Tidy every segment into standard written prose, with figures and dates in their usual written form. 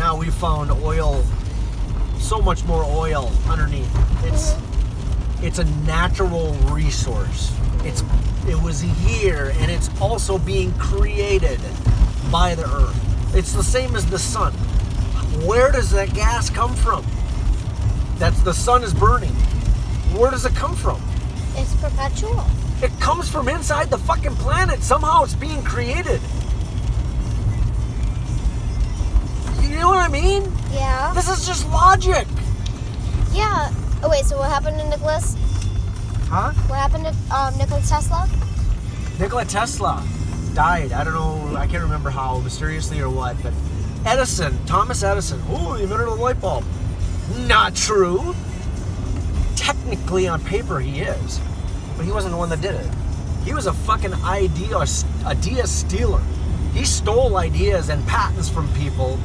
now we found oil, so much more oil underneath. It's a natural resource. It was here, and it's also being created by the earth. It's the same as the sun. Where does that gas come from? That's the sun is burning. Where does it come from? It's perpetual. It comes from inside the fucking planet. Somehow it's being created. You know what I mean? Yeah. This is just logic. Yeah. Oh wait, so what happened to Nicholas? Huh? What happened to Nikola Tesla? Nikola Tesla died. I don't know. I can't remember how, mysteriously or what. But Thomas Edison. Oh, the inventor of the light bulb. Not true. Technically, on paper, he is. But he wasn't the one that did it. He was a fucking idea stealer. He stole ideas and patents from people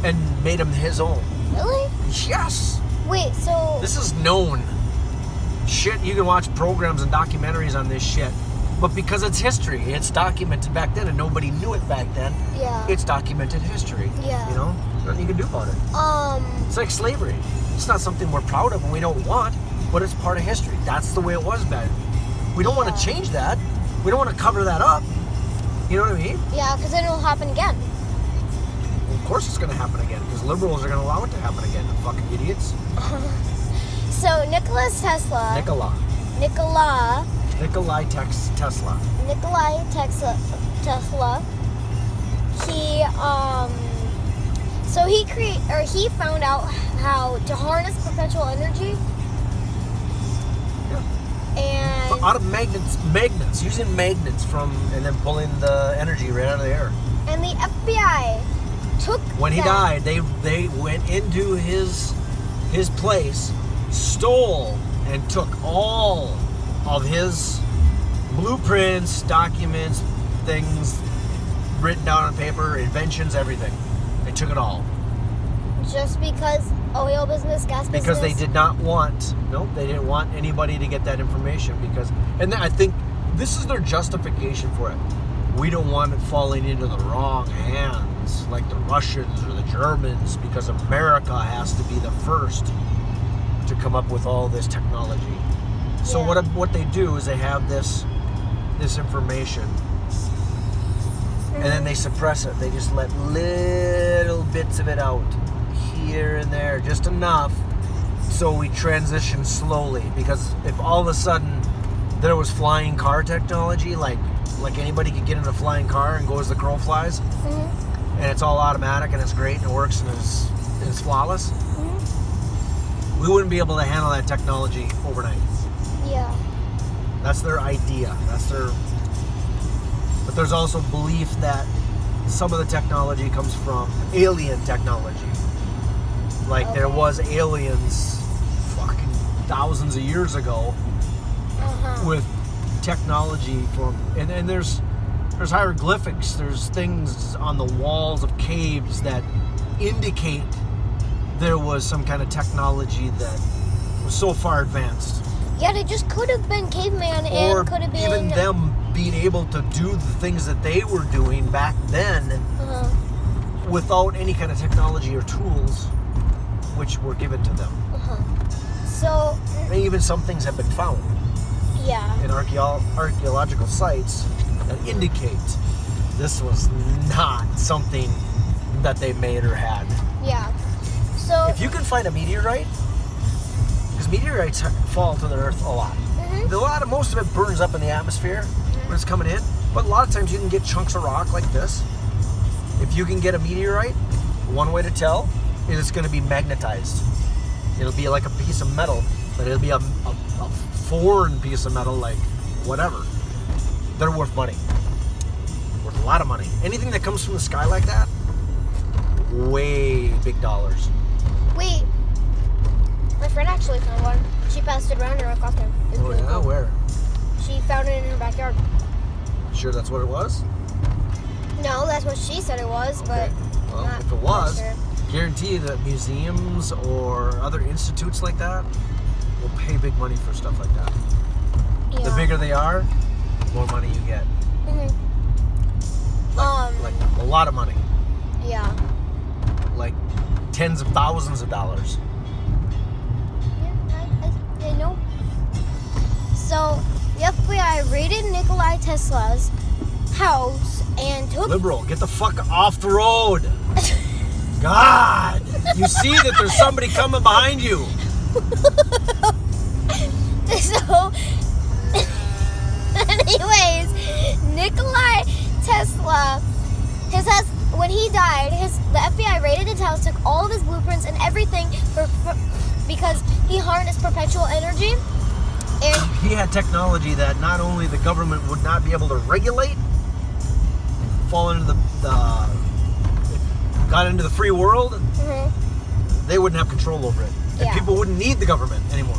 and made them his own. Really? Yes. Wait, so... This is known. Shit, you can watch programs and documentaries on this shit. But because it's history, it's documented back then and nobody knew it back then. Yeah. It's documented history. Yeah. You know? Nothing you can do about it. It's like slavery. It's not something we're proud of and we don't want, but it's part of history. That's the way it was back. We don't want to change that. We don't want to cover that up. You know what I mean? Yeah, because then it'll happen again. Well, of course it's going to happen again, because liberals are going to allow it to happen again. The fucking idiots. So, Nikola Tesla... Nikolai Tesla. He found out how to harness perpetual energy. Yeah. And Out of magnets, using magnets and then pulling the energy right out of the air. And the FBI took When he died, they went into his place, stole and took all of his blueprints, documents, things written down on paper, inventions, everything. They took it all. Just because oil business, gas business? Because they didn't want anybody to get that information and I think this is their justification for it. We don't want it falling into the wrong hands, like the Russians or the Germans, because America has to be the first to come up with all this technology. So what they do is they have this information, and then they suppress it. They just let little bits of it out here and there, just enough so we transition slowly. Because if all of a sudden there was flying car technology, like anybody could get in a flying car and go as the crow flies, and it's all automatic and it's great and it works and it's flawless, we wouldn't be able to handle that technology overnight. Yeah. That's their idea. But there's also belief that some of the technology comes from alien technology. Like there was aliens fucking thousands of years ago with technology and there's hieroglyphics, there's things on the walls of caves that indicate there was some kind of technology that was so far advanced. Yeah, they just could have been caveman and could have been... even them being able to do the things that they were doing back then without any kind of technology or tools which were given to them. So... And even some things have been found in archaeological sites that indicate this was not something that they made or had. Yeah. So... If you can find a meteorite, because meteorites fall to the earth a lot. Most of it burns up in the atmosphere when it's coming in, but a lot of times you can get chunks of rock like this. If you can get a meteorite, one way to tell is it's going to be magnetized. It'll be like a piece of metal, but it'll be a foreign piece of metal, like whatever. They're worth money. Worth a lot of money. Anything that comes from the sky like that, way big dollars. Wait. My friend actually found one. She passed it around in her costume. Oh yeah, where? She found it in her backyard. Sure that's what it was? No, that's what she said it was, okay. But well, if it was, guarantee that museums or other institutes like that will pay big money for stuff like that. Yeah. The bigger they are, the more money you get. Like a lot of money. Yeah. like tens of thousands of dollars. Yeah, I know. So the FBI raided Nikola Tesla's house and took. Liberal, get the fuck off the road. God, you see that there's somebody coming behind you. So, anyways, Nikola Tesla, when he died, the FBI raided his house, took all of his blueprints and everything because he harnessed perpetual energy. And he had technology that not only the government would not be able to regulate, fall into got into the free world, they wouldn't have control over it. And people wouldn't need the government anymore.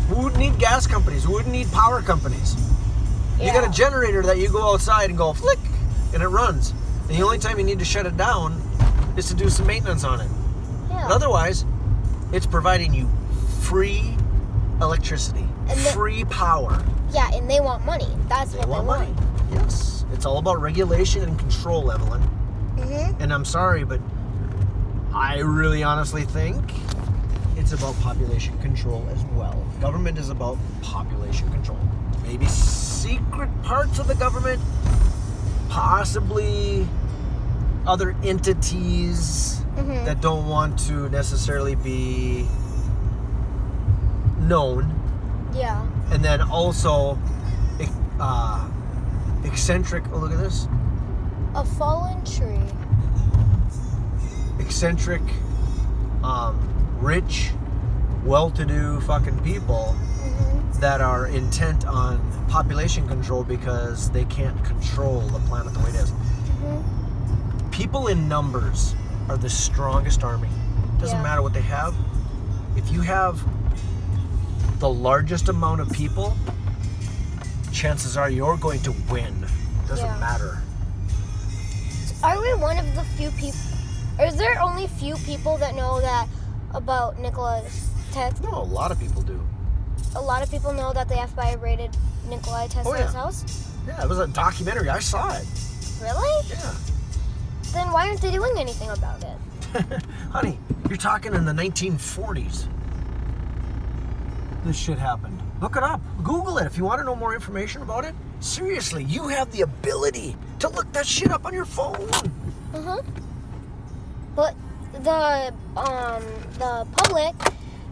Who wouldn't need gas companies? Who wouldn't need power companies? You got a generator that you go outside and go flick, and it runs. And the only time you need to shut it down is to do some maintenance on it. Yeah. But otherwise, it's providing you free electricity, free power. Yeah, and they want money. That's what they want. Money. Yes. It's all about regulation and control, Evelyn. And I'm sorry, but I really honestly think it's about population control as well. Government is about population control. Maybe secret parts of the government, possibly other entities that don't want to necessarily be known. Yeah. And then also eccentric, oh look at this. A fallen tree. Eccentric, rich, well-to-do fucking people that are intent on population control because they can't control the planet the way it is. People in numbers are the strongest army. Doesn't matter what they have. If you have the largest amount of people, chances are you're going to win. Doesn't matter. Are we one of the few people? Or is there only few people that know that about Nikola Tesla? No, a lot of people do. A lot of people know that the FBI raided Nikola Tesla's house? Yeah, it was a documentary. I saw it. Really? Yeah. Then why aren't they doing anything about it? Honey, you're talking in the 1940s. This shit happened. Look it up. Google it if you want to know more information about it. Seriously, you have the ability to look that shit up on your phone. But the public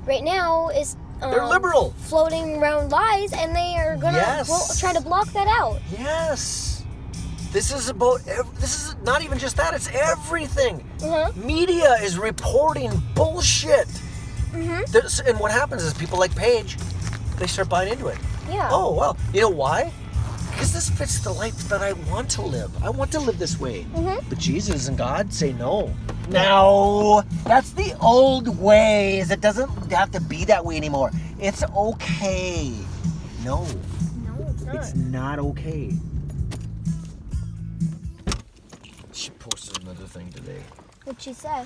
right now is they're liberal, floating around lies, and they are gonna try to block that out. Yes. This is about. This is not even just that. It's everything. Media is reporting bullshit. And what happens is people like Paige, they start buying into it. Yeah. Oh well, you know why? Because this fits the life that I want to live. I want to live this way. But Jesus and God say no. No, that's the old ways. It doesn't have to be that way anymore. It's okay. No. No, it's not. It's not okay. She posted another thing today. What'd she say?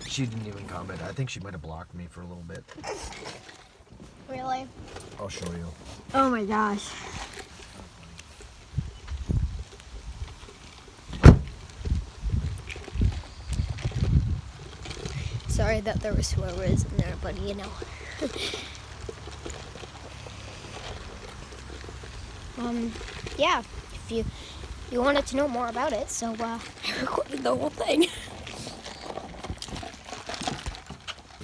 She didn't even comment. I think she might have blocked me for a little bit. Really? I'll show you. Oh my gosh. Sorry that there were swear words in there, but you know. Yeah, if you wanted to know more about it, so I recorded the whole thing.